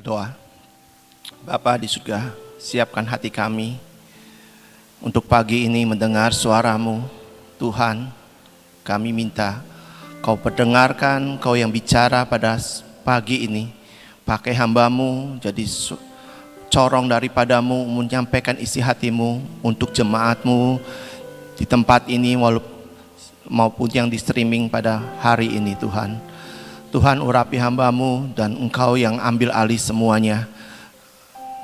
berdoa. Bapa di surga, siapkan hati kami untuk pagi ini mendengar suara-Mu. Tuhan, kami minta Kau perdengarkan, Kau yang bicara pada pagi ini. Pakai hamba-Mu jadi corong daripada-Mu, menyampaikan isi hati-Mu untuk jemaat-Mu di tempat ini maupun yang di streaming pada hari ini. Tuhan, Tuhan urapi hamba-Mu dan Engkau yang ambil alih semuanya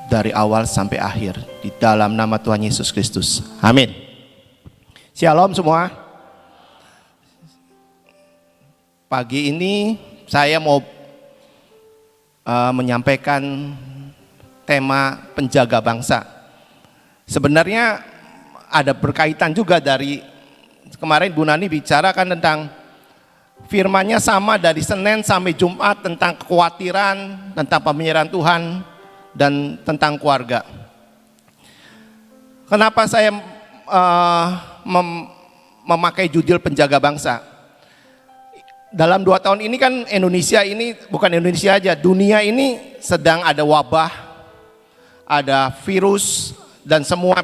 dari awal sampai akhir, di dalam nama Tuhan Yesus Kristus. Amin. Shalom semua. Pagi ini saya mau menyampaikan tema penjaga bangsa. Sebenarnya ada berkaitan juga dari kemarin Bu Nani bicarakan tentang firman-Nya sama dari Senin sampai Jumat tentang kekhawatiran, tentang pemeliharaan Tuhan, dan tentang keluarga. Kenapa saya memakai judul penjaga bangsa? Dalam 2 tahun ini kan Indonesia ini, bukan Indonesia aja, dunia ini sedang ada wabah, ada virus, dan semua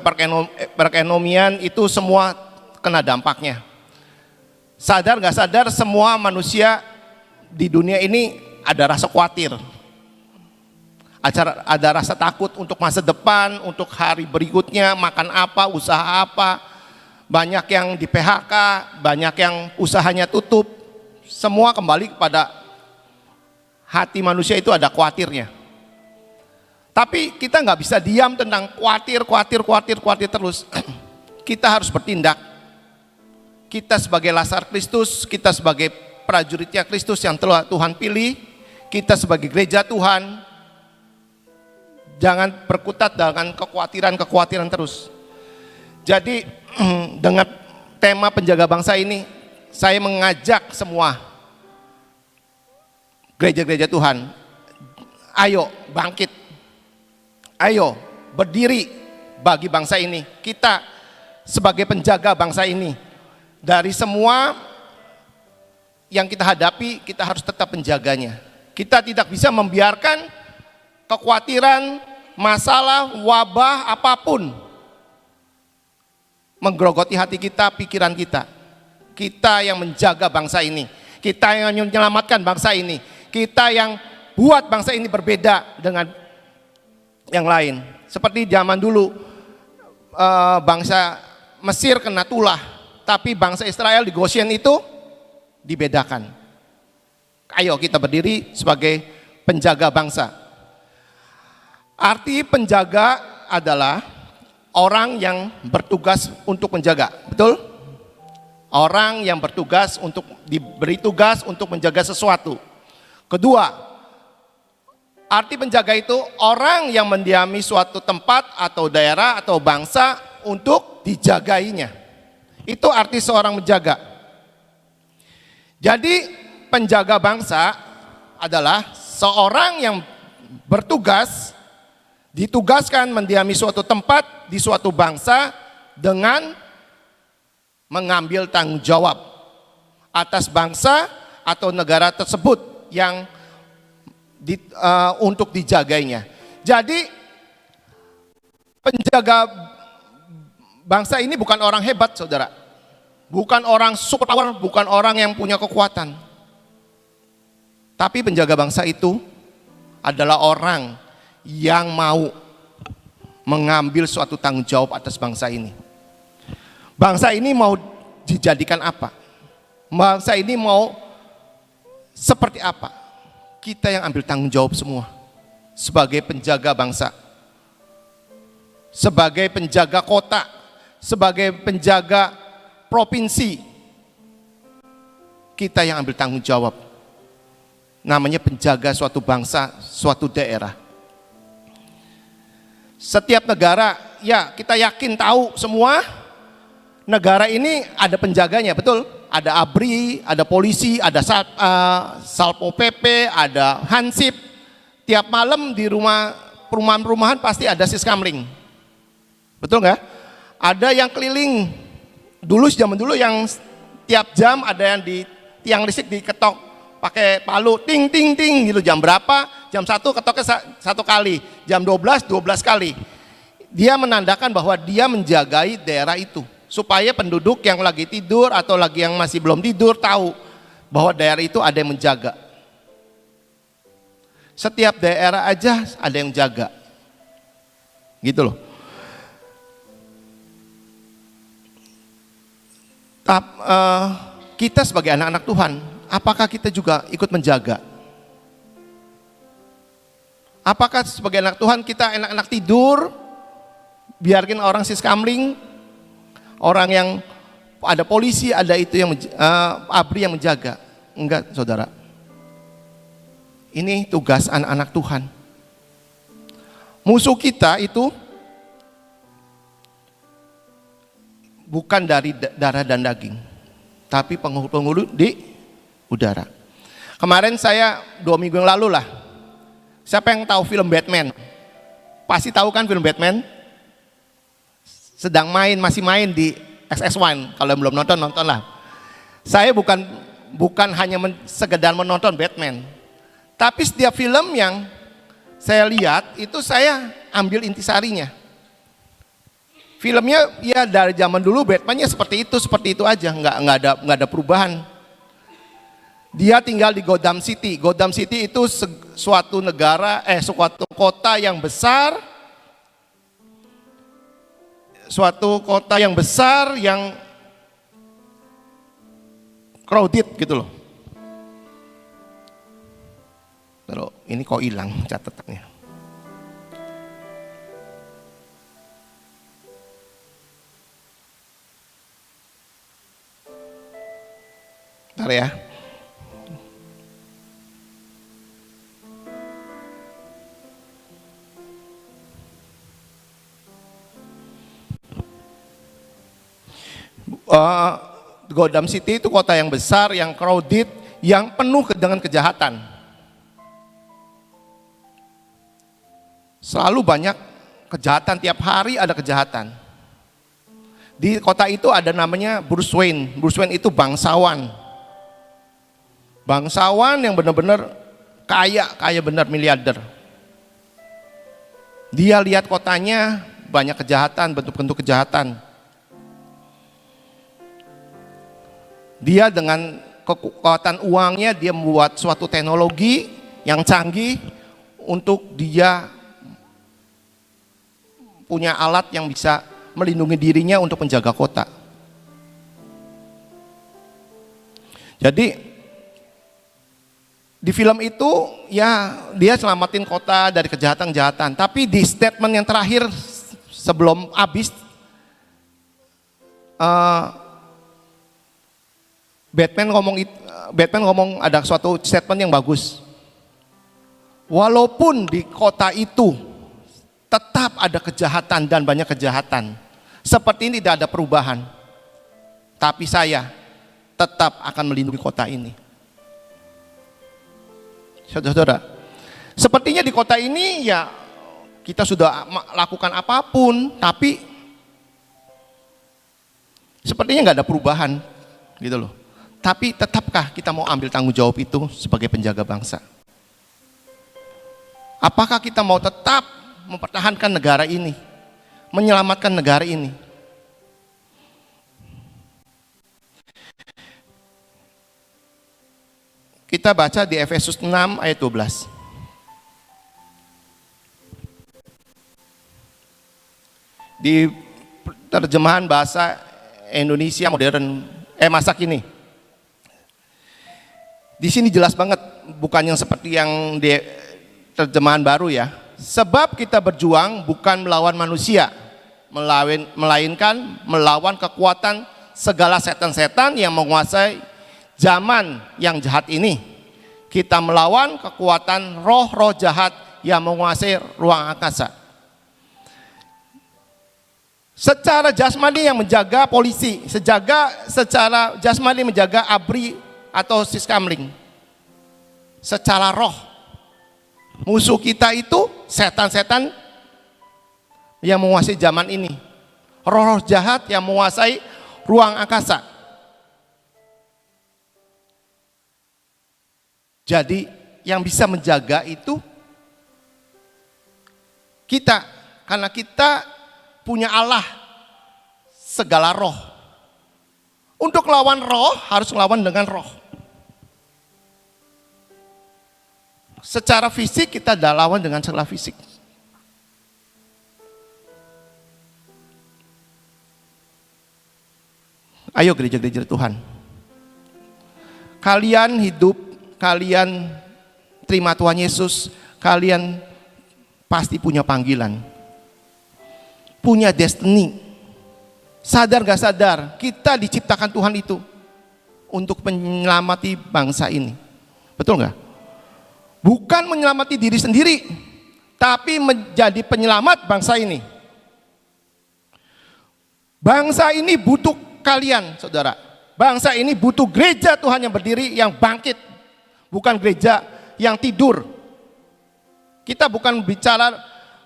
perekonomian itu semua kena dampaknya. Sadar gak sadar semua manusia di dunia ini ada rasa khawatir, ada rasa takut untuk masa depan, untuk hari berikutnya, makan apa, usaha apa. Banyak yang di PHK, banyak yang usahanya tutup. Semua kembali kepada hati manusia itu ada khawatirnya. Tapi kita nggak bisa diam tentang khawatir terus. Kita harus bertindak. Kita sebagai Laskar Kristus, kita sebagai prajuritnya Kristus yang telah Tuhan pilih, kita sebagai gereja Tuhan, jangan berkutat dengan kekhawatiran terus. Jadi dengan tema penjaga bangsa ini, saya mengajak semua gereja-gereja Tuhan, ayo bangkit, ayo berdiri bagi bangsa ini. Kita sebagai penjaga bangsa ini, dari semua yang kita hadapi, kita harus tetap menjaganya. Kita tidak bisa membiarkan kekhawatiran, masalah, wabah, apapun menggerogoti hati kita, pikiran kita. Kita yang menjaga bangsa ini, kita yang menyelamatkan bangsa ini, kita yang buat bangsa ini berbeda dengan yang lain. Seperti zaman dulu bangsa Mesir kena tulah, tapi bangsa Israel di Goshen itu dibedakan. Ayo kita berdiri sebagai penjaga bangsa. Arti penjaga adalah orang yang bertugas untuk menjaga, betul? Orang yang bertugas untuk diberi tugas untuk menjaga sesuatu. Kedua, arti penjaga itu orang yang mendiami suatu tempat atau daerah atau bangsa untuk dijagainya. Itu arti seorang menjaga. Jadi penjaga bangsa adalah seorang yang bertugas, ditugaskan mendiami suatu tempat di suatu bangsa dengan mengambil tanggung jawab atas bangsa atau negara tersebut yang untuk dijagainya. Jadi penjaga bangsa ini bukan orang hebat, saudara, bukan orang super power, bukan orang yang punya kekuatan, tapi penjaga bangsa itu adalah orang yang mau mengambil suatu tanggung jawab atas bangsa ini. Bangsa ini mau dijadikan apa? Bangsa ini mau seperti apa? Kita yang ambil tanggung jawab semua sebagai penjaga bangsa, sebagai penjaga kota, sebagai penjaga provinsi. Kita yang ambil tanggung jawab. Namanya penjaga suatu bangsa, suatu daerah. Setiap negara, ya kita yakin tahu semua negara ini ada penjaganya, betul? Ada ABRI, ada polisi, ada Salpo PP, ada Hansip. Tiap malam di perumahan-perumahan pasti ada siskamling, betul nggak? Ada yang keliling. Dulu zaman dulu yang tiap jam ada yang di tiang listrik diketok pakai palu, ting ting ting gitu, jam berapa jam 1 ketoknya satu kali, jam 12 kali. Dia menandakan bahwa dia menjagai daerah itu supaya penduduk yang lagi tidur atau lagi yang masih belum tidur tahu bahwa daerah itu ada yang menjaga. Setiap daerah aja ada yang jaga. Gitu loh. Kita sebagai anak-anak Tuhan, apakah kita juga ikut menjaga? Apakah sebagai anak Tuhan kita enak-enak tidur, biarkan orang siskamling, orang yang ada polisi, ada itu yang ABRI yang menjaga? Enggak, saudara. Ini tugas anak-anak Tuhan. Musuh kita itu bukan dari darah dan daging, tapi penghulu-penghulu di udara. Kemarin saya 2 minggu yang lalu lah, siapa yang tahu film Batman? Pasti tahu kan film Batman? Masih main di XX1, kalau belum nonton, nontonlah. Saya bukan hanya sekedar menonton Batman, tapi setiap film yang saya lihat itu saya ambil intisarinya. Filmnya ya dari zaman dulu Batman-nya seperti itu aja, nggak ada perubahan. Dia tinggal di Gotham City. Gotham City itu suatu kota yang besar, yang crowded gitu loh. Lalu ini kok hilang catatannya. Bentar ya. Gotham City itu kota yang besar, yang crowded, yang penuh dengan kejahatan. Selalu banyak kejahatan, tiap hari ada kejahatan. Di kota itu ada namanya Bruce Wayne. Bruce Wayne itu bangsawan. Bangsawan yang benar-benar kaya benar, miliarder. Dia lihat kotanya banyak kejahatan, bentuk-bentuk kejahatan. Dia dengan kekuatan uangnya dia membuat suatu teknologi yang canggih untuk dia punya alat yang bisa melindungi dirinya untuk menjaga kota. Jadi di film itu ya dia selamatin kota dari kejahatan-kejahatan, tapi di statement yang terakhir sebelum habis Batman ngomong ada suatu statement yang bagus. Walaupun di kota itu tetap ada kejahatan dan banyak kejahatan, seperti ini tidak ada perubahan, tapi saya tetap akan melindungi kota ini. Saudara-saudara, sepertinya di kota ini ya kita sudah lakukan apapun, tapi sepertinya nggak ada perubahan, gitu loh. Tapi tetapkah kita mau ambil tanggung jawab itu sebagai penjaga bangsa? Apakah kita mau tetap mempertahankan negara ini, menyelamatkan negara ini? Kita baca di Efesus 6 ayat 12. Di terjemahan bahasa Indonesia modern, masa kini. Di sini jelas banget, bukan yang seperti yang di terjemahan baru ya. Sebab kita berjuang bukan melawan manusia, melainkan melawan kekuatan segala setan-setan yang menguasai zaman yang jahat ini. Kita melawan kekuatan roh-roh jahat yang menguasai ruang angkasa. Secara jasmani yang menjaga polisi, secara jasmani menjaga ABRI atau siskamling. Secara roh, musuh kita itu setan-setan yang menguasai zaman ini, roh-roh jahat yang menguasai ruang angkasa. Jadi yang bisa menjaga itu kita, karena kita punya Allah segala roh. Untuk lawan roh harus melawan dengan roh. Secara fisik kita lawan dengan segala fisik. Ayo gereja-gereja Tuhan, kalian hidup, kalian terima Tuhan Yesus, kalian pasti punya panggilan, punya destiny. Sadar gak sadar, kita diciptakan Tuhan itu untuk menyelamati bangsa ini. Betul gak? Bukan menyelamati diri sendiri, tapi menjadi penyelamat bangsa ini. Bangsa ini butuh kalian, saudara. Bangsa ini butuh gereja Tuhan yang berdiri, yang bangkit, bukan gereja yang tidur. Kita bukan bicara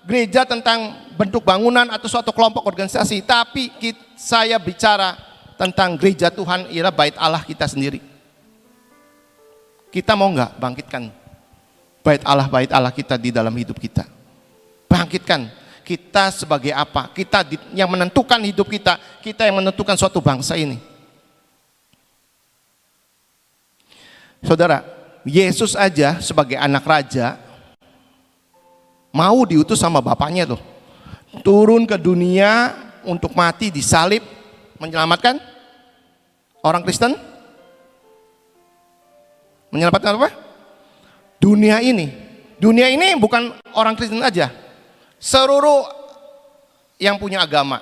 gereja tentang bentuk bangunan atau suatu kelompok organisasi, tapi saya bicara tentang gereja Tuhan, ialah bait Allah kita sendiri. Kita mau nggak bangkitkan bait Allah kita di dalam hidup kita? Bangkitkan. Kita sebagai apa? Kita yang menentukan hidup kita, kita yang menentukan suatu bangsa ini. Saudara, Yesus aja sebagai anak raja mau diutus sama bapaknya tuh, turun ke dunia untuk mati disalib menyelamatkan orang Kristen. Menyelamatkan apa? Dunia ini. Dunia ini bukan orang Kristen aja, seluruh yang punya agama,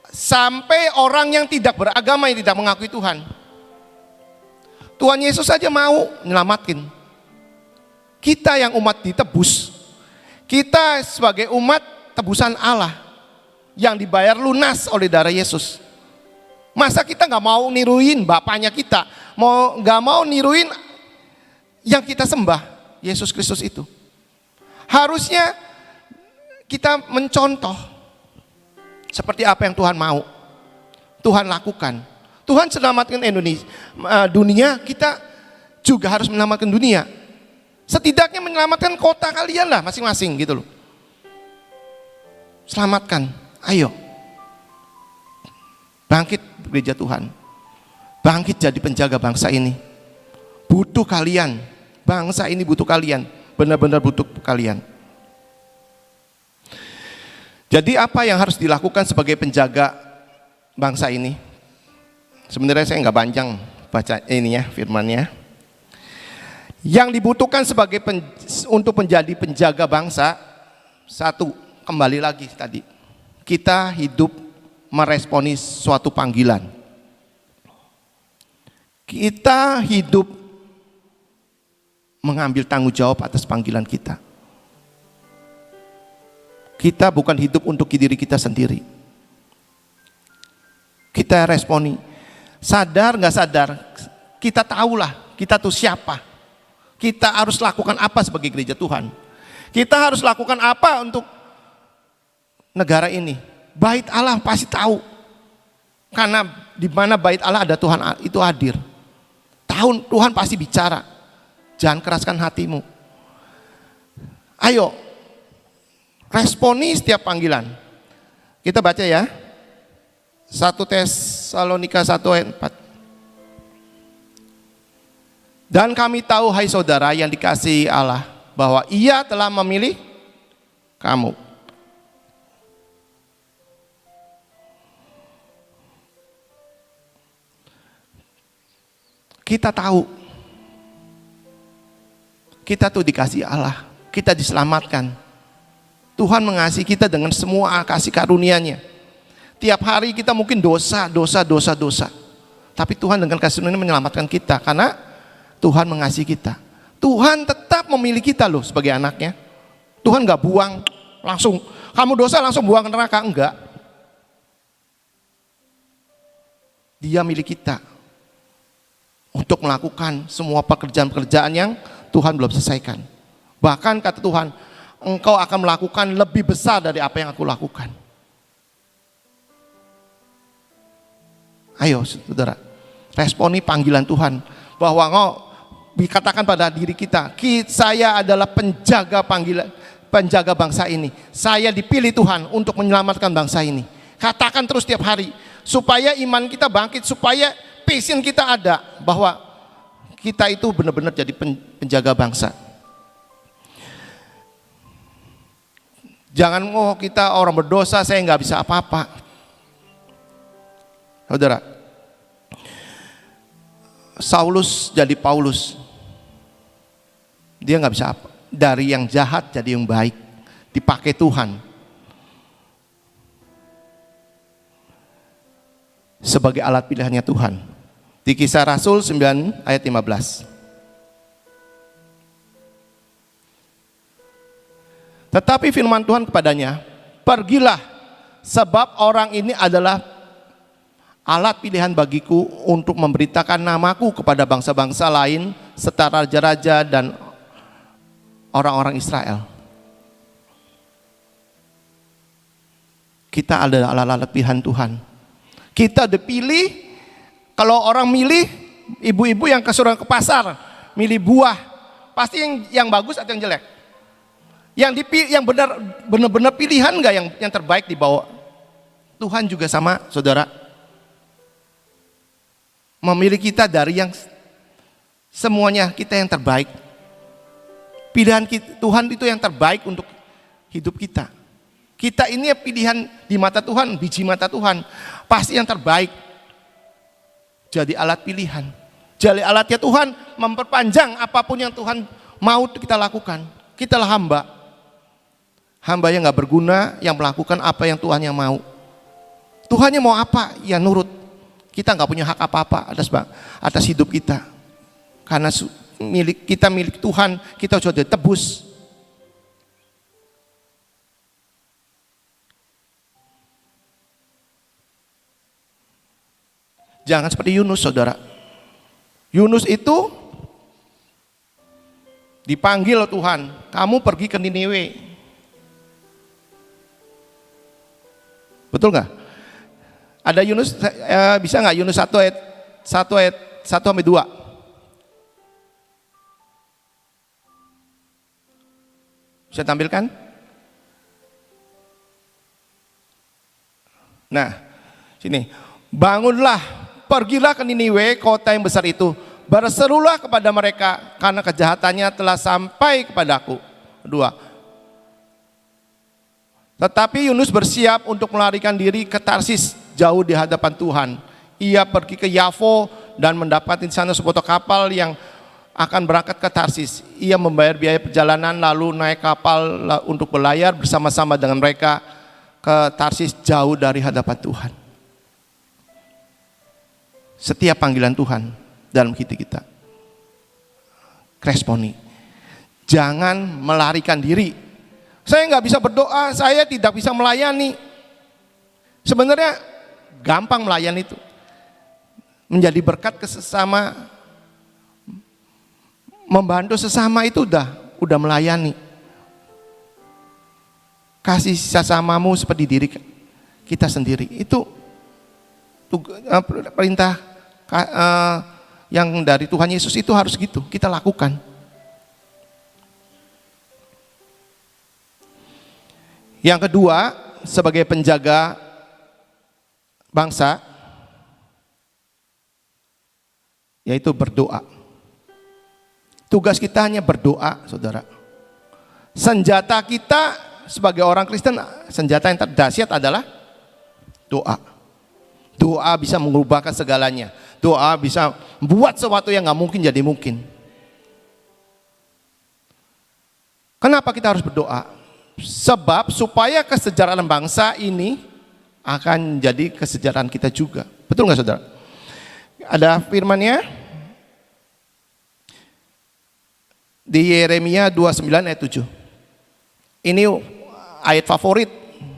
sampai orang yang tidak beragama, yang tidak mengakui Tuhan. Tuhan Yesus saja mau menyelamatkan kita yang umat ditebus. Kita sebagai umat tebusan Allah yang dibayar lunas oleh darah Yesus. Masa kita nggak mau niruin bapaknya kita, nggak mau niruin yang kita sembah, Yesus Kristus itu? Harusnya kita mencontoh seperti apa yang Tuhan mau, Tuhan lakukan. Tuhan selamatkan Indonesia, dunia, kita juga harus menyelamatkan dunia. Setidaknya menyelamatkan kota kalian lah masing-masing gitu loh. Selamatkan, ayo. Bangkit gereja Tuhan. Bangkit jadi penjaga bangsa ini. Butuh kalian, bangsa ini butuh kalian, benar-benar butuh kalian. Jadi apa yang harus dilakukan sebagai penjaga bangsa ini? Sebenarnya saya nggak panjang baca ininya, firmannya. Yang dibutuhkan untuk menjadi penjaga bangsa, satu, kembali lagi tadi, kita hidup meresponi suatu panggilan. Kita hidup mengambil tanggung jawab atas panggilan kita. Kita bukan hidup untuk diri kita sendiri. Kita responi. Sadar nggak sadar, kita tahulah kita tuh siapa. Kita harus lakukan apa sebagai gereja Tuhan. Kita harus lakukan apa untuk negara ini. Bait Allah pasti tahu. Karena di mana bait Allah ada Tuhan itu hadir. Tuhan pasti bicara. Jangan keraskan hatimu. Ayo, responi setiap panggilan. Kita baca ya. 1 Tesalonika 1 ayat 4. Dan kami tahu, hai saudara yang dikasihi Allah, bahwa Ia telah memilih kamu. Kita tahu kita tuh dikasihi Allah, kita diselamatkan. Tuhan mengasihi kita dengan semua kasih karunia-Nya. Tiap hari kita mungkin dosa. Tapi Tuhan dengan kasih karunia menyelamatkan kita karena Tuhan mengasihi kita. Tuhan tetap memilih kita loh sebagai anaknya. Tuhan gak buang langsung, kamu dosa langsung buang ke neraka, enggak. Dia milik kita untuk melakukan semua pekerjaan-pekerjaan yang Tuhan belum selesaikan. Bahkan kata Tuhan, engkau akan melakukan lebih besar dari apa yang aku lakukan. Ayo saudara, responi panggilan Tuhan. Bahwa dikatakan pada diri kita, saya adalah penjaga panggilan, penjaga bangsa ini. Saya dipilih Tuhan untuk menyelamatkan bangsa ini. Katakan terus tiap hari, supaya iman kita bangkit, supaya passion kita ada, bahwa kita itu benar-benar jadi penjaga bangsa. Jangan kita orang berdosa, saya nggak bisa apa-apa. Saudara, Saulus jadi Paulus, dia nggak bisa apa. Dari yang jahat jadi yang baik, dipakai Tuhan sebagai alat pilihannya Tuhan. Di Kisah Rasul 9 ayat 15. Tetapi firman Tuhan kepadanya, pergilah, sebab orang ini adalah alat pilihan bagiku untuk memberitakan namaku kepada bangsa-bangsa lain serta raja-raja dan orang-orang Israel. Kita adalah alat-alat pilihan Tuhan. Kita dipilih. Kalau orang milih, ibu-ibu yang kesuruhan ke pasar milih buah, pasti yang bagus atau yang jelek? Yang dipilih, yang benar-benar pilihan nggak yang terbaik dibawa? Tuhan juga sama, saudara. Memilih kita dari yang semuanya kita yang terbaik. Pilihan kita, Tuhan itu yang terbaik untuk hidup kita. Kita ini pilihan di mata Tuhan, biji mata Tuhan, pasti yang terbaik. Jadi alat pilihan. Jadi alatnya Tuhan memperpanjang apapun yang Tuhan mau kita lakukan. Kita lah hamba. Hamba yang gak berguna, yang melakukan apa yang Tuhan yang mau. Tuhannya mau apa, ya nurut. Kita gak punya hak apa-apa atas hidup kita. Karena kita milik Tuhan, kita sudah ditebus. Jangan seperti Yunus, saudara. Yunus itu dipanggil Tuhan, kamu pergi ke Niniwe. Betul nggak? Ada Yunus, bisa nggak Yunus 1 ayat 1-2? Bisa tampilkan? Nah, sini. Bangunlah, pergilah ke Niniwe, kota yang besar itu. Berserulah kepada mereka, karena kejahatannya telah sampai kepadaku. 2. Tetapi Yunus bersiap untuk melarikan diri ke Tarsis, jauh di hadapan Tuhan. Ia pergi ke Yafo dan mendapati di sana sepotong kapal yang akan berangkat ke Tarsis. Ia membayar biaya perjalanan lalu naik kapal untuk berlayar bersama-sama dengan mereka ke Tarsis, jauh dari hadapan Tuhan. Setiap panggilan Tuhan dalam hidup kita, responi. Jangan melarikan diri. Saya nggak bisa berdoa, saya tidak bisa melayani. Sebenarnya gampang melayani itu. Menjadi berkat ke sesama, membantu sesama itu udah melayani. Kasih sesamamu seperti diri kita sendiri. Itu perintah yang dari Tuhan Yesus itu harus gitu, kita lakukan. Yang kedua, sebagai penjaga bangsa, yaitu berdoa. Tugas kita hanya berdoa, saudara. Senjata kita sebagai orang Kristen, senjata yang terdahsyat adalah doa. Doa bisa mengubahkan segalanya. Doa bisa membuat sesuatu yang gak mungkin jadi mungkin. Kenapa kita harus berdoa? Sebab supaya kesejahteraan bangsa ini akan jadi kesejahteraan kita juga. Betul nggak, saudara? Ada firman-Nya di Yeremia 29 ayat 7. Ini ayat favorit,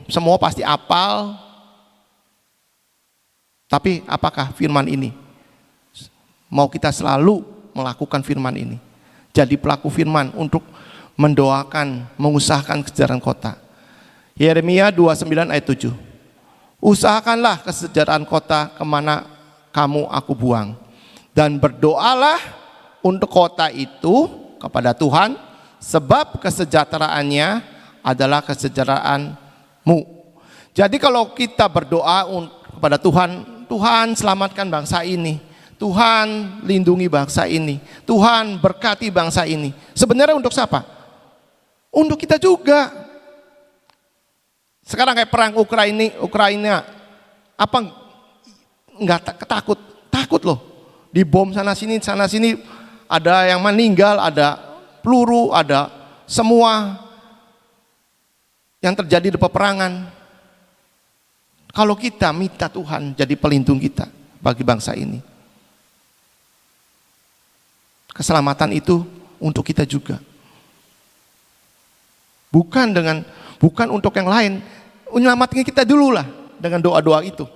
semua pasti hafal. Tapi apakah firman ini mau kita selalu melakukan firman ini? Jadi pelaku firman untuk mendoakan, mengusahakan kesejahteraan kota. Yeremia 29 ayat 7. Usahakanlah kesejahteraan kota kemana kamu aku buang. Dan berdoalah untuk kota itu kepada Tuhan, sebab kesejahteraannya adalah kesejahteraanmu. Jadi kalau kita berdoa kepada Tuhan, Tuhan selamatkan bangsa ini, Tuhan lindungi bangsa ini, Tuhan berkati bangsa ini. Sebenarnya untuk siapa? Untuk kita juga. Sekarang kayak perang Ukraina, apa nggak takut? Takut loh. Dibom sana sini, ada yang meninggal, ada peluru, ada semua yang terjadi di peperangan. Kalau kita minta Tuhan jadi pelindung kita bagi bangsa ini, keselamatan itu untuk kita juga. Bukan untuk yang lain. Menyelamatkan kita dulu lah dengan doa-doa itu.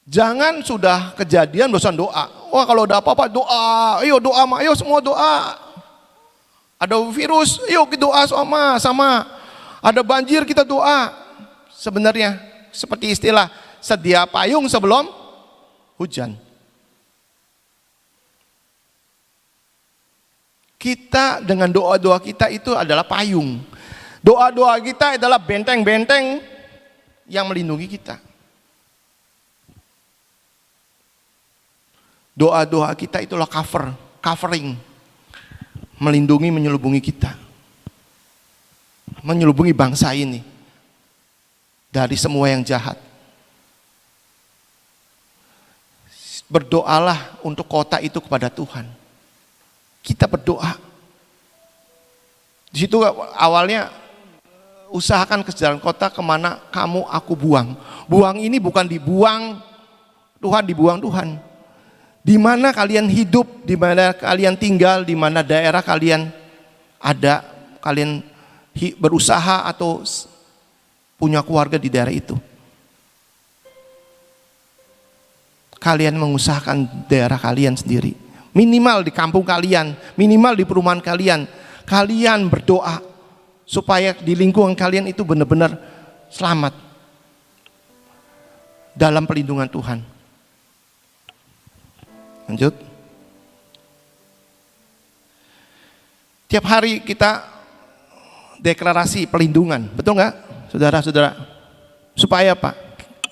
Jangan sudah kejadian bosan doa. Wah, kalau ada apa-apa doa, ayo semua doa. Ada virus, ayo kita doa sama. Ada banjir kita doa. Sebenarnya seperti istilah sedia payung sebelum hujan. Kita dengan doa-doa kita itu adalah payung. Doa-doa kita adalah benteng-benteng yang melindungi kita. Doa-doa kita itulah covering, melindungi, menyelubungi kita, menyelubungi bangsa ini dari semua yang jahat. Berdoalah untuk kota itu kepada Tuhan. Kita berdoa. Di situ awalnya usahakan kesejahteraan kota kemana kamu aku buang. Buang ini bukan dibuang Tuhan, dibuang Tuhan. Di mana kalian hidup, di mana kalian tinggal, di mana daerah kalian ada, kalian berusaha atau punya keluarga di daerah itu. Kalian mengusahakan daerah kalian sendiri. Minimal di kampung kalian, minimal di perumahan kalian. Kalian berdoa supaya di lingkungan kalian itu benar-benar selamat dalam perlindungan Tuhan. Lanjut. Tiap hari kita deklarasi perlindungan, betul nggak, saudara-saudara? Supaya apa?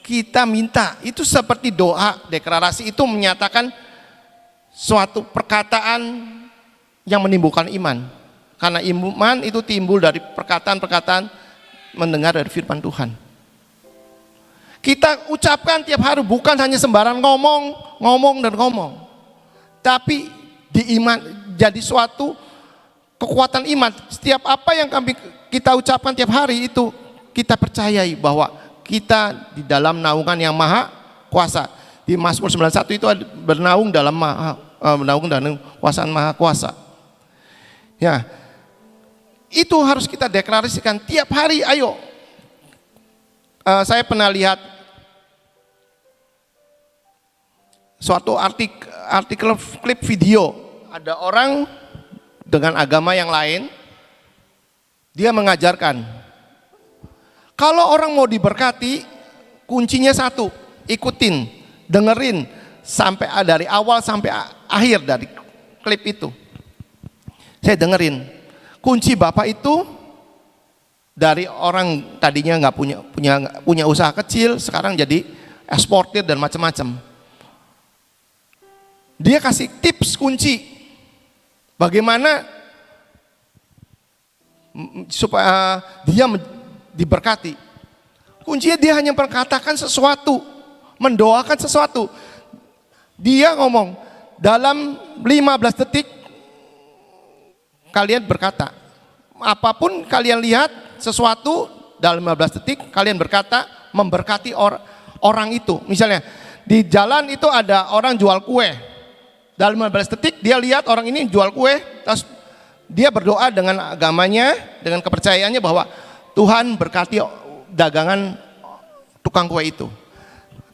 Kita minta, itu seperti doa, deklarasi itu menyatakan suatu perkataan yang menimbulkan iman. Karena iman itu timbul dari perkataan-perkataan mendengar dari firman Tuhan. Kita ucapkan tiap hari, bukan hanya sembarang ngomong, tapi jadi suatu kekuatan iman. Setiap apa yang kita ucapkan tiap hari itu kita percayai bahwa kita di dalam naungan yang maha kuasa. Di Mazmur 91 itu bernaung dalam kuasaan maha kuasa. Ya, itu harus kita deklarasikan tiap hari. Ayo, saya pernah lihat suatu artikel klip video, ada orang dengan agama yang lain, dia mengajarkan kalau orang mau diberkati, kuncinya satu, ikutin, dengerin sampai dari awal sampai akhir dari klip itu. Saya dengerin, kunci Bapak itu dari orang tadinya nggak punya usaha kecil, sekarang jadi eksportir dan macam-macam. Dia kasih tips kunci bagaimana supaya dia diberkati. Kuncinya dia hanya berkatakan sesuatu, mendoakan sesuatu. Dia ngomong dalam 15 detik kalian berkata, apapun kalian lihat sesuatu dalam 15 detik kalian berkata memberkati orang itu. Misalnya di jalan itu ada orang jual kue. Dalam 15 detik dia lihat orang ini jual kue, terus dia berdoa dengan agamanya, dengan kepercayaannya bahwa Tuhan berkati dagangan tukang kue itu.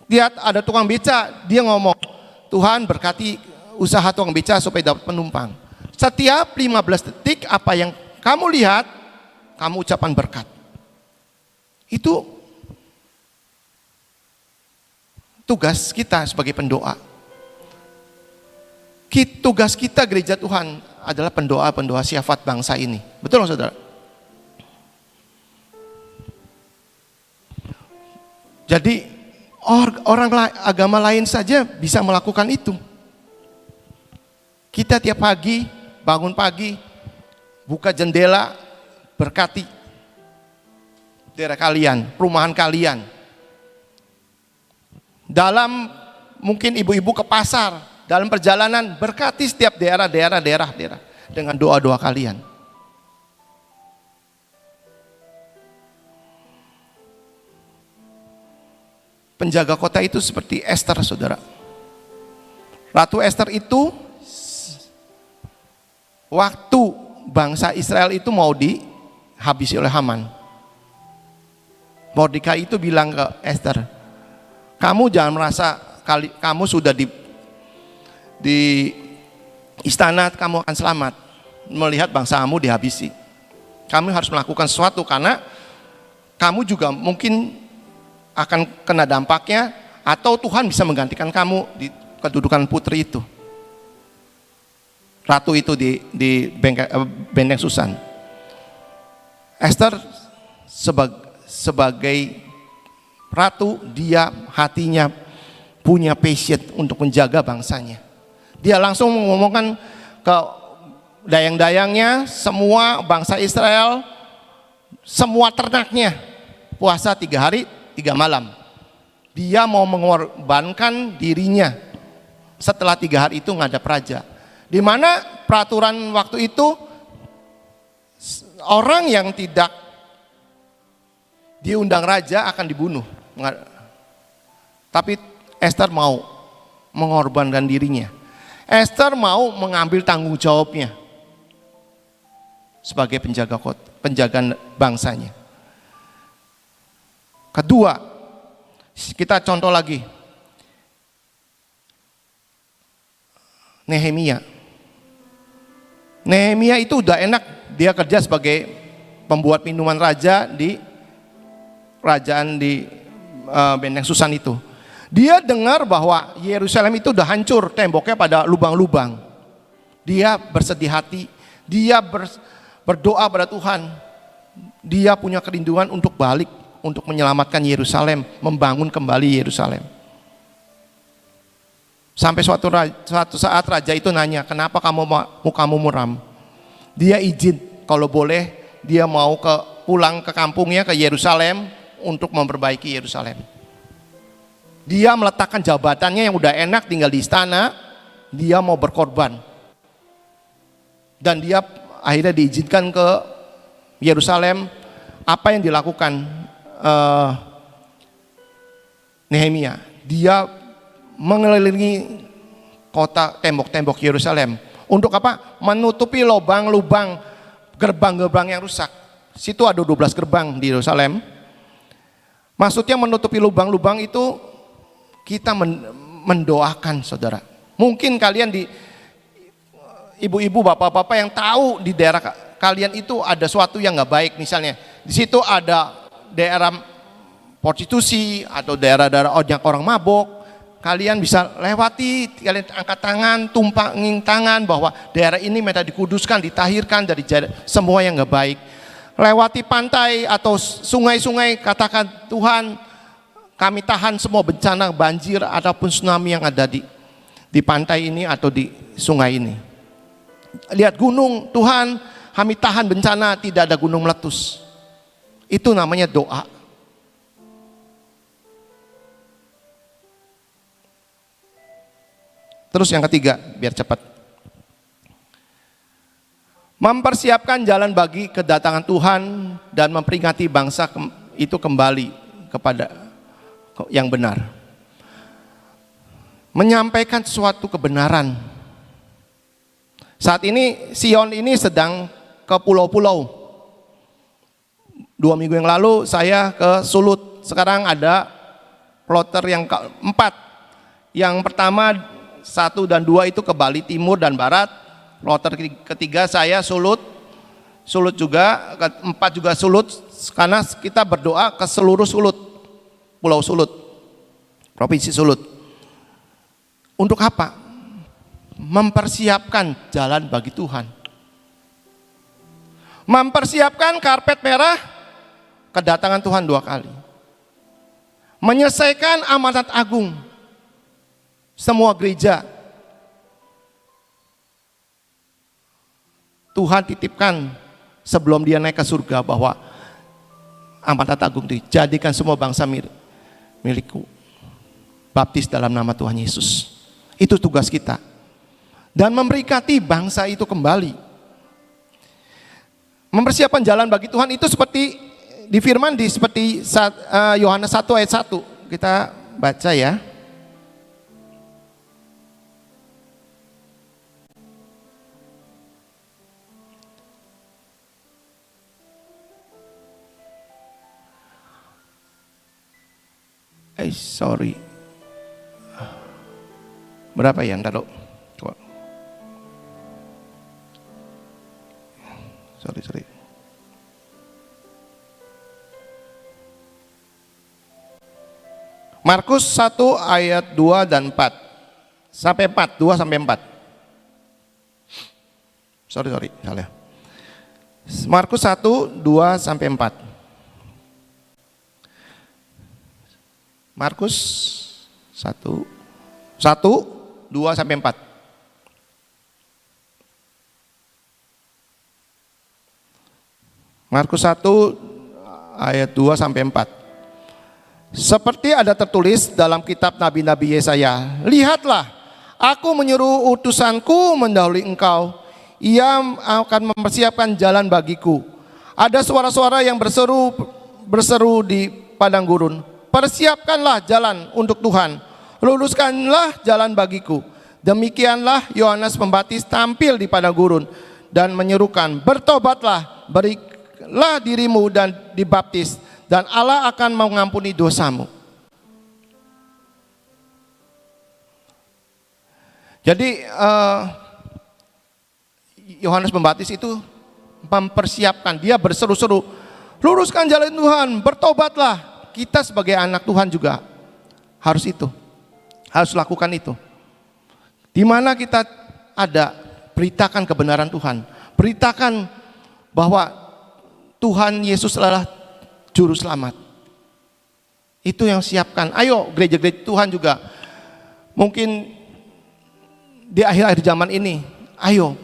Lihat ada tukang beca, dia ngomong, Tuhan berkati usaha tukang beca supaya dapat penumpang. Setiap 15 detik apa yang kamu lihat, kamu ucapan berkat. Itu tugas kita sebagai pendoa. Tugas kita gereja Tuhan adalah pendoa-pendoa syafat bangsa ini. Betul nggak saudara? Jadi agama lain saja bisa melakukan itu. Kita tiap pagi, bangun pagi, buka jendela, berkati daerah kalian, perumahan kalian. Dalam mungkin ibu-ibu ke pasar, dalam perjalanan berkati setiap daerah dengan doa-doa kalian. Penjaga kota itu seperti Esther, saudara. Ratu Esther itu waktu bangsa Israel itu mau dihabisi oleh Haman, Mordekai itu bilang ke Esther, kamu jangan merasa kamu sudah di istana kamu akan selamat melihat bangsamu dihabisi. Kamu harus melakukan sesuatu karena kamu juga mungkin akan kena dampaknya, atau Tuhan bisa menggantikan kamu di kedudukan putri itu, ratu itu di Benteng Susan. Esther sebagai ratu, dia hatinya punya passion untuk menjaga bangsanya. Dia langsung mengomongkan ke dayang-dayangnya, semua bangsa Israel, semua ternaknya puasa 3 hari 3 malam. Dia mau mengorbankan dirinya setelah 3 hari itu ngadap raja. Di mana peraturan waktu itu orang yang tidak diundang raja akan dibunuh. Tapi Esther mau mengorbankan dirinya. Esther mau mengambil tanggung jawabnya sebagai penjaga bangsanya. Kedua, kita contoh lagi, Nehemia. Nehemia itu udah enak, dia kerja sebagai pembuat minuman raja di kerajaan di Benteng Susan itu. Dia dengar bahwa Yerusalem itu udah hancur, temboknya pada lubang-lubang. Dia bersedih hati, dia berdoa pada Tuhan. Dia punya kerinduan untuk balik, untuk menyelamatkan Yerusalem, membangun kembali Yerusalem. Sampai suatu saat raja itu nanya, kenapa mukamu muram? Dia izin, kalau boleh dia mau pulang ke kampungnya ke Yerusalem untuk memperbaiki Yerusalem. Dia meletakkan jabatannya yang udah enak tinggal di istana, dia mau berkorban. Dan dia akhirnya diizinkan ke Yerusalem. Apa yang dilakukan Nehemia? Dia mengelilingi kota, tembok-tembok Yerusalem. Untuk apa? Menutupi lubang-lubang gerbang-gerbang yang rusak. Situ ada 12 gerbang di Yerusalem. Maksudnya menutupi lubang-lubang itu kita mendoakan, saudara. Mungkin kalian ibu-ibu, bapak-bapak yang tahu di daerah kalian itu ada sesuatu yang nggak baik, misalnya di situ ada daerah prostitusi atau daerah-daerah orang mabok, kalian bisa lewati, kalian angkat tangan, tumpangin tangan bahwa daerah ini minta dikuduskan, ditahirkan dari semua yang nggak baik. Lewati pantai atau sungai-sungai, katakan Tuhan, kami tahan semua bencana banjir ataupun tsunami yang ada di pantai ini atau di sungai ini. Lihat gunung, Tuhan, kami tahan bencana, tidak ada gunung meletus. Itu namanya doa. Terus yang ketiga, biar cepat. Mempersiapkan jalan bagi kedatangan Tuhan dan memperingati bangsa itu kembali kepada yang benar. Menyampaikan suatu kebenaran. Saat ini Sion ini sedang ke pulau-pulau. 2 minggu yang lalu saya ke Sulut. Sekarang ada kloter yang keempat. Yang pertama 1 dan 2 itu ke Bali Timur dan Barat. Kloter ketiga saya Sulut juga, keempat juga Sulut, karena kita berdoa ke seluruh Sulut, Pulau Sulut, Provinsi Sulut. Untuk apa? Mempersiapkan jalan bagi Tuhan. Mempersiapkan karpet merah kedatangan Tuhan 2 kali. Menyelesaikan amanat agung semua gereja. Tuhan titipkan sebelum dia naik ke surga bahwa amanat agung dijadikan semua bangsa milikku. Baptis dalam nama Tuhan Yesus. Itu tugas kita. Dan memberkati bangsa itu kembali. Mempersiapkan jalan bagi Tuhan itu seperti di firman seperti Yohanes 1 ayat 1. Kita baca ya. Sorry. Berapa ya? Ntar dulu. Sorry. Markus 1 ayat 2 dan 4. Sampai 4, 2 sampai 4. Sorry, salah. Markus 1, 2 sampai 4. Markus 1, 2 sampai 4. Markus 1 ayat 2 sampai 4. Seperti ada tertulis dalam kitab Nabi-Nabi Yesaya, lihatlah, aku menyuruh utusanku mendahului engkau, ia akan mempersiapkan jalan bagiku. Ada suara-suara yang berseru di padang gurun, persiapkanlah jalan untuk Tuhan, luruskanlah jalan bagiku. Demikianlah Yohanes Pembaptis tampil di padang gurun dan menyerukan, bertobatlah, berilah dirimu dan dibaptis, dan Allah akan mengampuni dosamu. Jadi Yohanes Pembaptis itu mempersiapkan, dia berseru-seru, luruskan jalan Tuhan, bertobatlah. Kita sebagai anak Tuhan juga harus lakukan itu. Di mana kita ada, beritakan kebenaran Tuhan, beritakan bahwa Tuhan Yesus adalah juru selamat. Itu yang siapkan. Ayo gereja-gereja Tuhan juga, mungkin di akhir-akhir zaman ini, ayo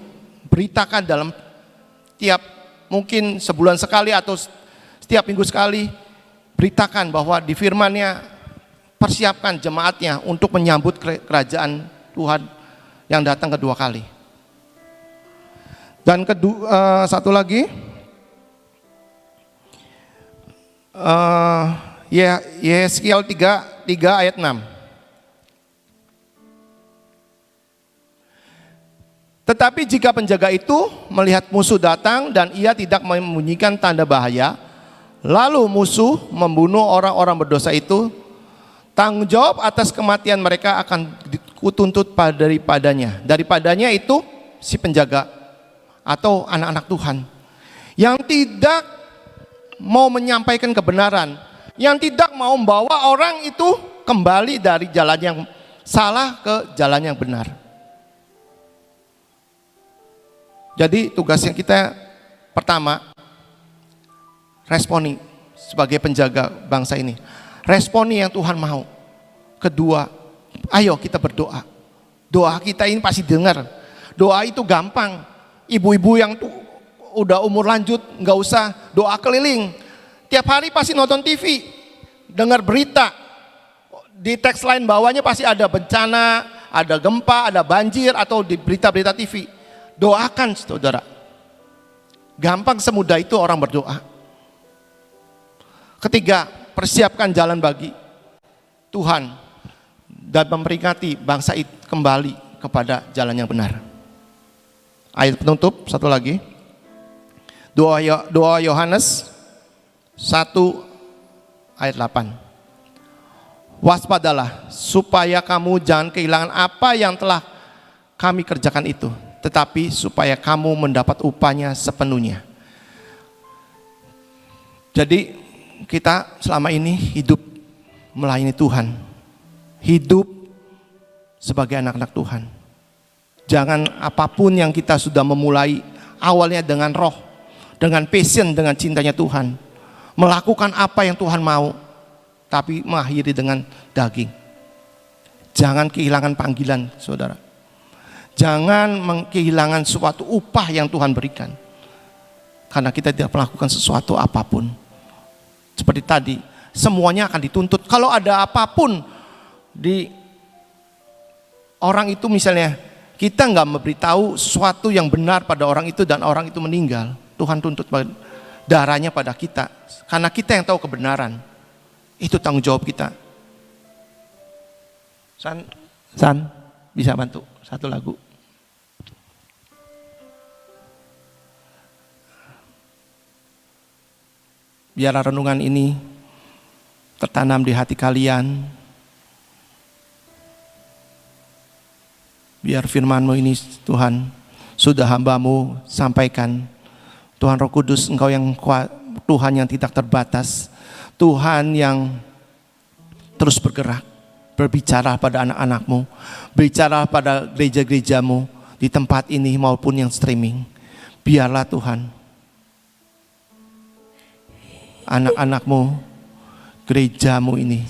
beritakan dalam mungkin sebulan sekali atau setiap minggu sekali, beritakan bahwa di firman-Nya persiapkan jemaatnya untuk menyambut kerajaan Tuhan yang datang kedua kali. Dan satu lagi, Yeskiel 3 ayat 6. Tetapi jika penjaga itu melihat musuh datang dan ia tidak membunyikan tanda bahaya, lalu musuh membunuh orang-orang berdosa itu, tanggung jawab atas kematian mereka akan dituntut daripadanya itu si penjaga atau anak-anak Tuhan yang tidak mau menyampaikan kebenaran, yang tidak mau membawa orang itu kembali dari jalan yang salah ke jalan yang benar. Jadi tugas yang kita pertama, responi sebagai penjaga bangsa ini. Responi yang Tuhan mau. Kedua, ayo kita berdoa. Doa kita ini pasti dengar. Doa itu gampang. Ibu-ibu yang udah umur lanjut nggak usah doa keliling. Tiap hari pasti nonton TV, dengar berita. Di teks lain bawahnya pasti ada bencana, ada gempa, ada banjir, atau di berita-berita TV. Doakan saudara. Gampang semudah itu orang berdoa. Ketiga, persiapkan jalan bagi Tuhan dan memperingati bangsa itu kembali kepada jalan yang benar. Ayat penutup satu lagi. Doa Yohanes 1 ayat 8. Waspadalah supaya kamu jangan kehilangan apa yang telah kami kerjakan itu, tetapi supaya kamu mendapat upahnya sepenuhnya. Jadi kita selama ini hidup melayani Tuhan, hidup sebagai anak-anak Tuhan. Jangan apapun yang kita sudah memulai awalnya dengan roh, dengan passion, dengan cintanya Tuhan, melakukan apa yang Tuhan mau, tapi mengakhiri dengan daging. Jangan kehilangan panggilan, saudara. Jangan kehilangan suatu upah yang Tuhan berikan, karena kita tidak melakukan sesuatu apapun. Seperti tadi, semuanya akan dituntut. Kalau ada apapun di orang itu, misalnya kita nggak memberitahu sesuatu yang benar pada orang itu dan orang itu meninggal, Tuhan tuntut darahnya pada kita, karena kita yang tahu kebenaran. Itu tanggung jawab kita. San bisa bantu satu lagu. Biarlah renungan ini tertanam di hati kalian. Biar firman-Mu ini Tuhan, sudah hamba-Mu sampaikan. Tuhan Roh Kudus, Engkau yang kuat, Tuhan yang tidak terbatas, Tuhan yang terus bergerak, berbicara pada anak-anak-Mu, bicara pada gereja-gereja-Mu di tempat ini maupun yang streaming. Biarlah Tuhan, anak-anak-Mu, gereja-Mu ini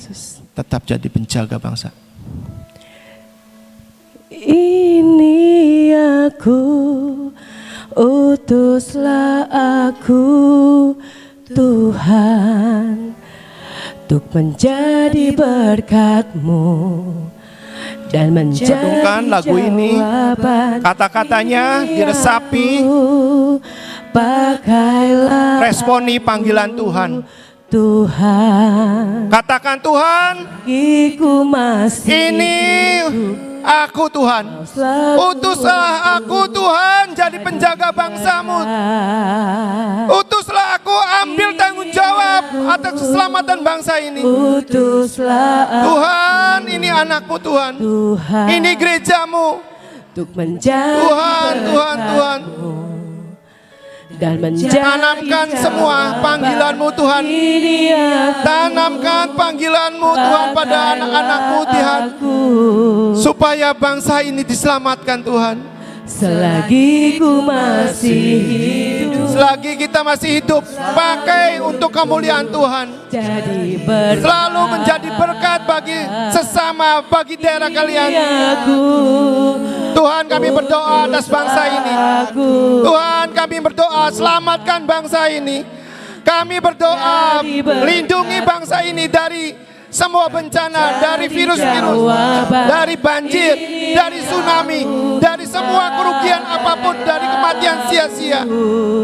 tetap jadi penjaga bangsa. Ini aku, utuslah aku Tuhan, untuk menjadi berkat-Mu dan menjadi Renungkan lagu ini, kata-katanya diresapi, pakailah responi panggilan Tuhan. Tuhan, Katakan, Tuhan, Iku masih ini aku Tuhan, utuslah aku Tuhan jadi penjaga bangsa-Mu. Utuslah aku ambil tanggung jawab atas keselamatan bangsa ini. Utuslah Tuhan, ini anakmu Tuhan, Tuhan, ini gereja-Mu untuk menjadi Tuhan, Tuhan, Tuhan. Dan Tanamkan semua panggilan-Mu Tuhan. Tanamkan panggilan-Mu Tuhan pada anak-anak-Mu Tuhan, supaya bangsa ini diselamatkan Tuhan. Selagi ku masih hidup, selagi kita masih hidup, pakai untuk kemuliaan Tuhan. Jadi selalu menjadi berkat bagi sesama, bagi daerah kalian. Tuhan, kami berdoa atas bangsa ini. Tuhan, kami berdoa selamatkan bangsa ini. Kami berdoa lindungi bangsa ini dari semua bencana, dari virus-virus, dari banjir, dari tsunami, dari semua kerugian apapun, dari kematian sia-sia.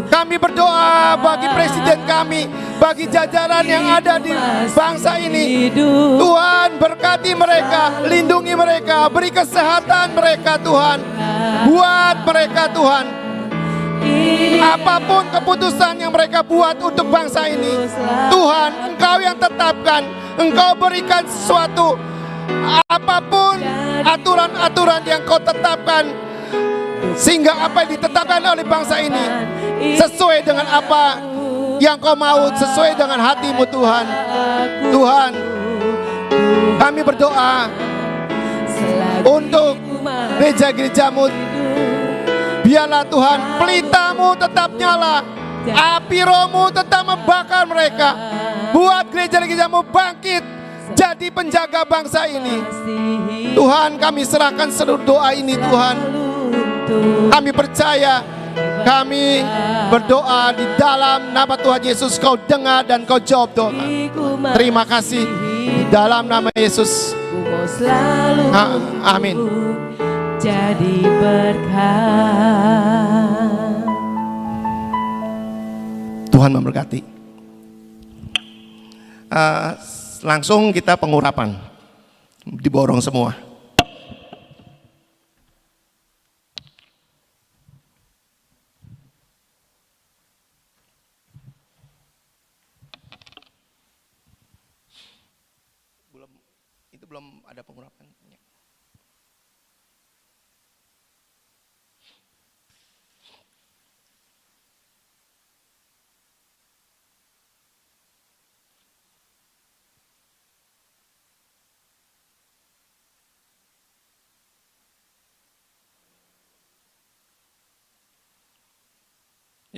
Kami berdoa bagi presiden kami, bagi jajaran yang ada di bangsa ini. Tuhan, berkati mereka, lindungi mereka, beri kesehatan mereka Tuhan. Buat mereka Tuhan, apapun keputusan yang mereka buat untuk bangsa ini, Tuhan, Engkau yang tetapkan, Engkau berikan sesuatu. Apapun aturan-aturan yang Kau tetapkan, sehingga apa yang ditetapkan oleh bangsa ini sesuai dengan apa yang Kau mau, sesuai dengan hati-Mu Tuhan. Tuhan, kami berdoa untuk gereja-gereja-Mu. Biarlah Tuhan, pelita-Mu tetap nyala, api Roh-Mu tetap membakar mereka. Buat gereja-gereja-Mu bangkit jadi penjaga bangsa ini. Tuhan, kami serahkan seluruh doa ini Tuhan. Kami percaya, kami berdoa di dalam nama Tuhan Yesus. Kau dengar dan Kau jawab doa. Terima kasih di dalam nama Yesus. Amin. Jadi berkat. Tuhan memberkati. Langsung kita pengurapan, diborong semua. Belum ada pengurapan.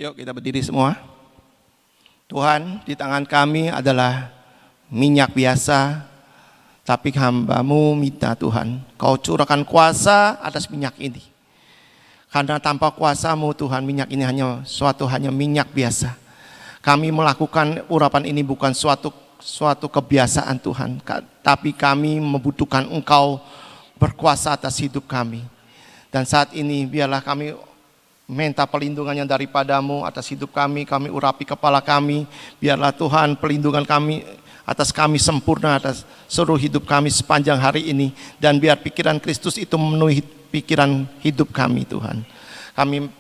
Yuk kita berdiri semua. Tuhan, di tangan kami adalah minyak biasa, tapi hamba-Mu minta Tuhan, Kau curahkan kuasa atas minyak ini. Karena tanpa kuasa-Mu Tuhan, minyak ini hanya minyak biasa. Kami melakukan urapan ini bukan suatu kebiasaan Tuhan, tapi kami membutuhkan Engkau berkuasa atas hidup kami. Dan saat ini biarlah kami minta pelindungannya daripada-Mu atas hidup kami urapi kepala kami, biarlah Tuhan pelindungan kami atas kami sempurna atas seluruh hidup kami sepanjang hari ini, dan biar pikiran Kristus itu memenuhi pikiran hidup kami Tuhan. Kami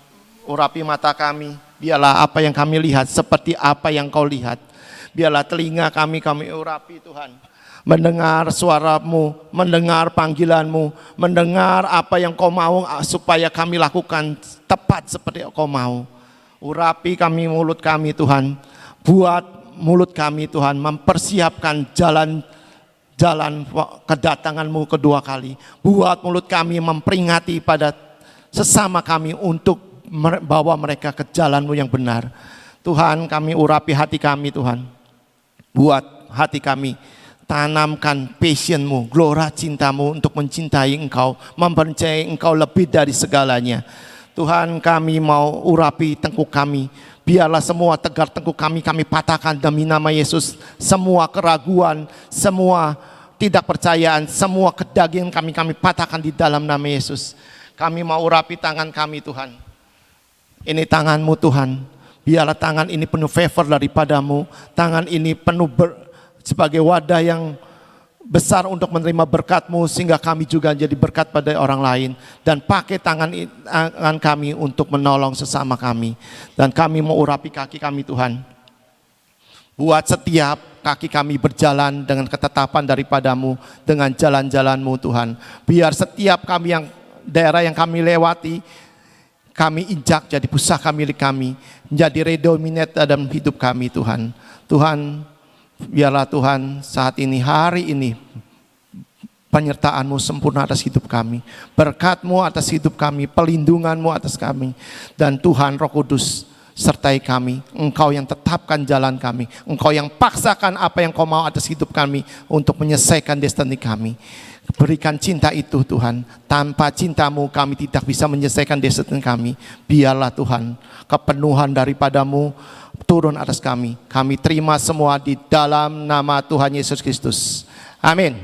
urapi mata kami, biarlah apa yang kami lihat seperti apa yang Kau lihat. Biarlah telinga kami urapi Tuhan, mendengar suara-Mu, mendengar panggilan-Mu, mendengar apa yang Kau mau supaya kami lakukan tepat seperti Kau mau. Urapi kami mulut kami Tuhan, buat mulut kami Tuhan mempersiapkan jalan kedatangan-Mu kedua kali. Buat mulut kami memperingati pada sesama kami untuk bawa mereka ke jalan-Mu yang benar. Tuhan, kami urapi hati kami Tuhan, buat hati kami, tanamkan passion-Mu, gelora cinta-Mu untuk mencintai Engkau, mempercayai Engkau lebih dari segalanya. Tuhan, kami mau urapi tengkuk kami, biarlah semua tegar tengkuk kami patahkan demi nama Yesus. Semua keraguan, semua tidak percayaan, semua kedagingan kami patahkan di dalam nama Yesus. Kami mau urapi tangan kami Tuhan. Ini tangan-Mu Tuhan, biarlah tangan ini penuh favor daripada-Mu. Tangan ini penuh sebagai wadah yang besar untuk menerima berkat-Mu, sehingga kami juga jadi berkat pada orang lain. Dan pakai tangan kami untuk menolong sesama kami. Dan kami mau urapi kaki kami Tuhan, buat setiap kaki kami berjalan dengan ketetapan daripada-Mu, dengan jalan-jalan-Mu Tuhan. Biar setiap kami yang daerah yang kami lewati, kami injak jadi pusaka milik kami, menjadi redominate dalam hidup kami Tuhan. Tuhan, biarlah Tuhan saat ini, hari ini, penyertaan-Mu sempurna atas hidup kami, berkat-Mu atas hidup kami, pelindungan-Mu atas kami. Dan Tuhan Roh Kudus sertai kami, Engkau yang tetapkan jalan kami, Engkau yang paksakan apa yang Kau mau atas hidup kami untuk menyelesaikan destiny kami. Berikan cinta itu Tuhan, tanpa cinta-Mu kami tidak bisa menyelesaikan destiny kami. Biarlah Tuhan kepenuhan daripada-Mu turun atas kami. Kami terima semua di dalam nama Tuhan Yesus Kristus. Amin.